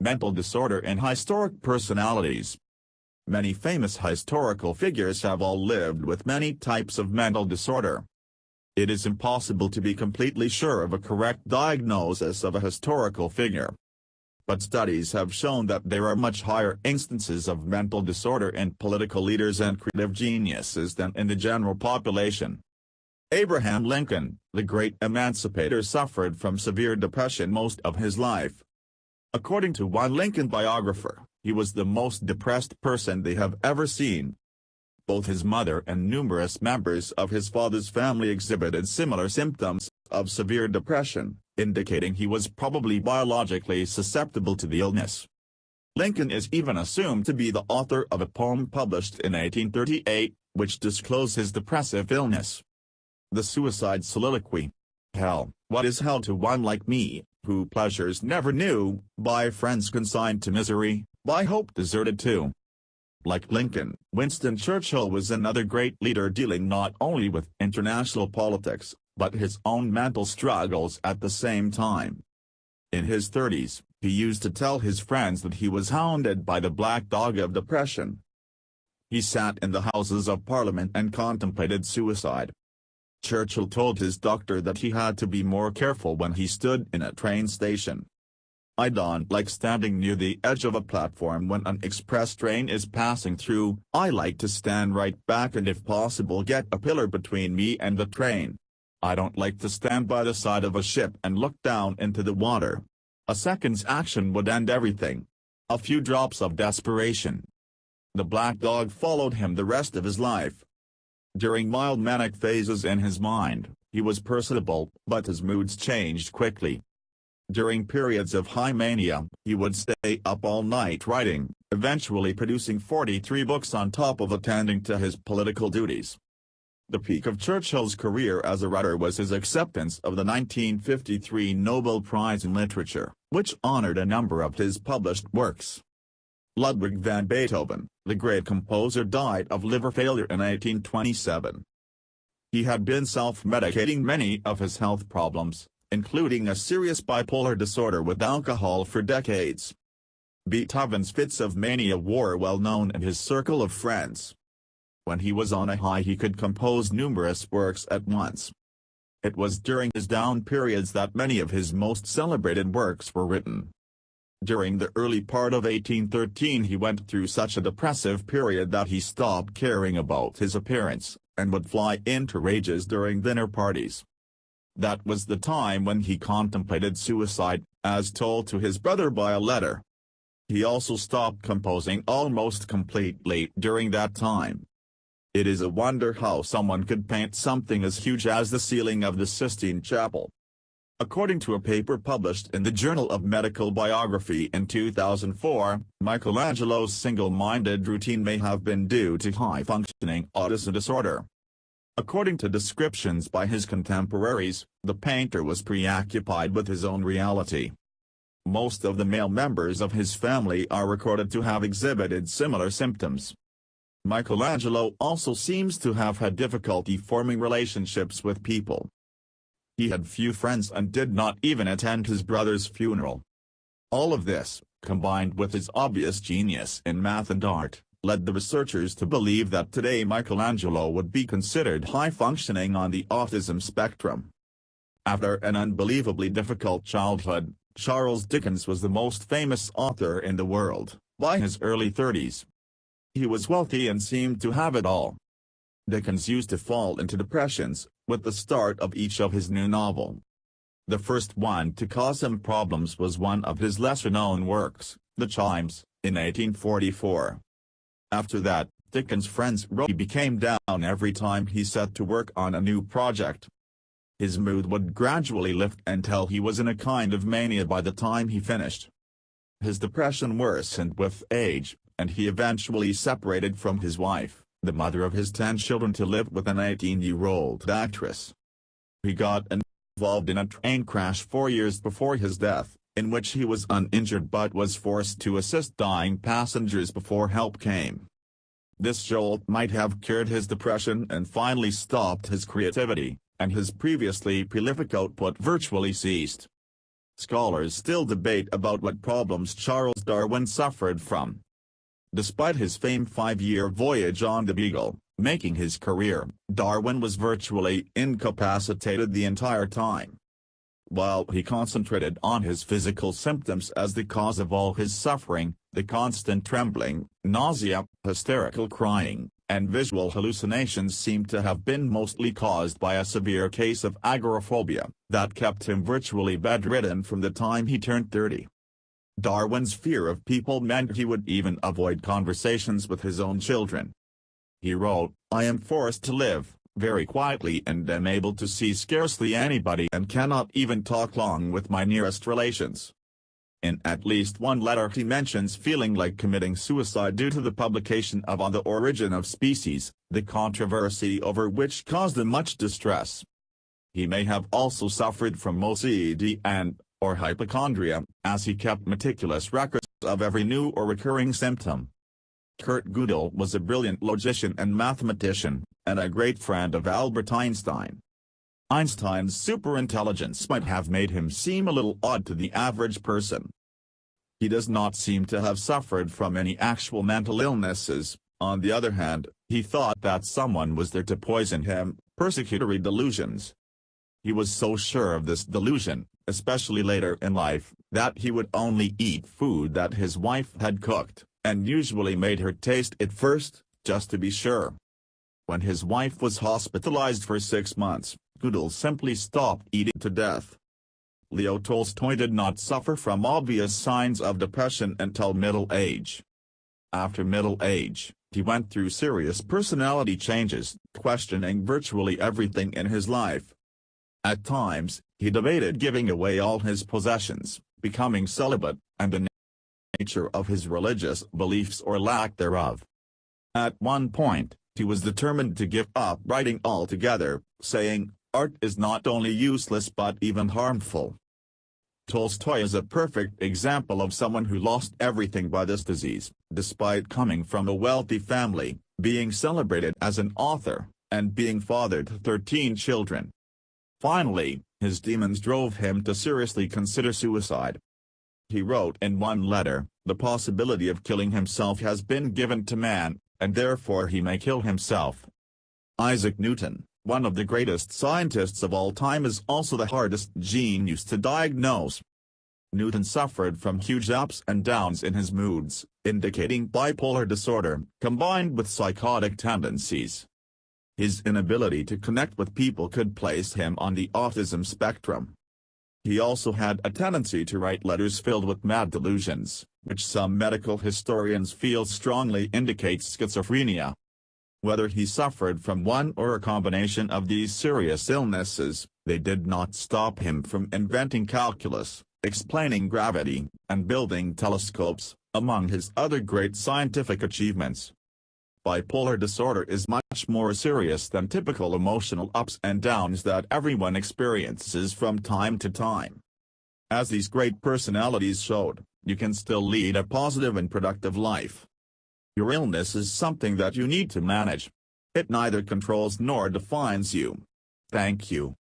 mental disorder and historic personalities. Many famous historical figures have all lived with many types of mental disorder. It is impossible to be completely sure of a correct diagnosis of a historical figure. But studies have shown that there are much higher instances of mental disorder in political leaders and creative geniuses than in the general population. Abraham Lincoln, the great emancipator, suffered from severe depression most of his life. According to one Lincoln biographer, he was the most depressed person they have ever seen. Both his mother and numerous members of his father's family exhibited similar symptoms of severe depression, indicating he was probably biologically susceptible to the illness. Lincoln is even assumed to be the author of a poem published in 1838, which disclosed his depressive illness. The suicide soliloquy. Hell, what is hell to one like me, who pleasures never knew, by friends consigned to misery, by hope deserted too. Like Lincoln, Winston Churchill was another great leader dealing not only with international politics, but his own mental struggles at the same time. In his 30s, he used to tell his friends that he was hounded by the black dog of depression. He sat in the Houses of Parliament and contemplated suicide. Churchill told his doctor that he had to be more careful when he stood in a train station. "I don't like standing near the edge of a platform when an express train is passing through. I like to stand right back and if possible get a pillar between me and the train. I don't like to stand by the side of a ship and look down into the water. A second's action would end everything. A few drops of desperation." The black dog followed him the rest of his life. During mild manic phases in his mind, he was personable, but his moods changed quickly. During periods of high mania, he would stay up all night writing, eventually producing 43 books on top of attending to his political duties. The peak of Churchill's career as a writer was his acceptance of the 1953 Nobel Prize in Literature, which honored a number of his published works. Ludwig van Beethoven, the great composer, died of liver failure in 1827. He had been self-medicating many of his health problems, including a serious bipolar disorder with alcohol, for decades. Beethoven's fits of mania were well known in his circle of friends. When he was on a high, he could compose numerous works at once. It was during his down periods that many of his most celebrated works were written. During the early part of 1813 he went through such a depressive period that he stopped caring about his appearance, and would fly into rages during dinner parties. That was the time when he contemplated suicide, as told to his brother by a letter. He also stopped composing almost completely during that time. It is a wonder how someone could paint something as huge as the ceiling of the Sistine Chapel. According to a paper published in the Journal of Medical Biography in 2004, Michelangelo's single-minded routine may have been due to high-functioning autism disorder. According to descriptions by his contemporaries, the painter was preoccupied with his own reality. Most of the male members of his family are recorded to have exhibited similar symptoms. Michelangelo also seems to have had difficulty forming relationships with people. He had few friends and did not even attend his brother's funeral. All of this, combined with his obvious genius in math and art, led the researchers to believe that today Michelangelo would be considered high-functioning on the autism spectrum. After an unbelievably difficult childhood, Charles Dickens was the most famous author in the world, by his early 30s. He was wealthy and seemed to have it all. Dickens used to fall into depressions, with the start of each of his new novel. The first one to cause him problems was one of his lesser-known works, The Chimes, in 1844. After that, Dickens' friends wrote he became down every time he set to work on a new project. His mood would gradually lift until he was in a kind of mania by the time he finished. His depression worsened with age, and he eventually separated from his wife, the mother of his 10 children, to live with an 18-year-old actress. He got involved in a train crash 4 years before his death, in which he was uninjured but was forced to assist dying passengers before help came. This jolt might have cured his depression and finally stopped his creativity, and his previously prolific output virtually ceased. Scholars still debate about what problems Charles Darwin suffered from. Despite his famed 5-year voyage on the Beagle, making his career, Darwin was virtually incapacitated the entire time. While he concentrated on his physical symptoms as the cause of all his suffering, the constant trembling, nausea, hysterical crying, and visual hallucinations seemed to have been mostly caused by a severe case of agoraphobia that kept him virtually bedridden from the time he turned 30. Darwin's fear of people meant he would even avoid conversations with his own children. He wrote, "I am forced to live very quietly and am able to see scarcely anybody and cannot even talk long with my nearest relations." In at least one letter he mentions feeling like committing suicide due to the publication of On the Origin of Species, the controversy over which caused him much distress. He may have also suffered from OCD or hypochondria, as he kept meticulous records of every new or recurring symptom. Kurt Gödel was a brilliant logician and mathematician, and a great friend of Albert Einstein. Einstein's superintelligence might have made him seem a little odd to the average person. He does not seem to have suffered from any actual mental illnesses. On the other hand, he thought that someone was there to poison him, persecutory delusions. He was so sure of this delusion, especially later in life, that he would only eat food that his wife had cooked, and usually made her taste it first, just to be sure. When his wife was hospitalized for 6 months, Gödel simply stopped eating to death. Leo Tolstoy did not suffer from obvious signs of depression until middle age. After middle age, he went through serious personality changes, questioning virtually everything in his life. At times, he debated giving away all his possessions, becoming celibate, and the nature of his religious beliefs or lack thereof. At one point, he was determined to give up writing altogether, saying, "Art is not only useless but even harmful." Tolstoy is a perfect example of someone who lost everything by this disease, despite coming from a wealthy family, being celebrated as an author, and being father to 13 children. Finally, his demons drove him to seriously consider suicide. He wrote in one letter, "The possibility of killing himself has been given to man, and therefore he may kill himself." Isaac Newton, one of the greatest scientists of all time, is also the hardest genius to diagnose. Newton suffered from huge ups and downs in his moods, indicating bipolar disorder, combined with psychotic tendencies. His inability to connect with people could place him on the autism spectrum. He also had a tendency to write letters filled with mad delusions, which some medical historians feel strongly indicates schizophrenia. Whether he suffered from one or a combination of these serious illnesses, they did not stop him from inventing calculus, explaining gravity, and building telescopes, among his other great scientific achievements. Bipolar disorder is much more serious than typical emotional ups and downs that everyone experiences from time to time. As these great personalities showed, you can still lead a positive and productive life. Your illness is something that you need to manage. It neither controls nor defines you. Thank you.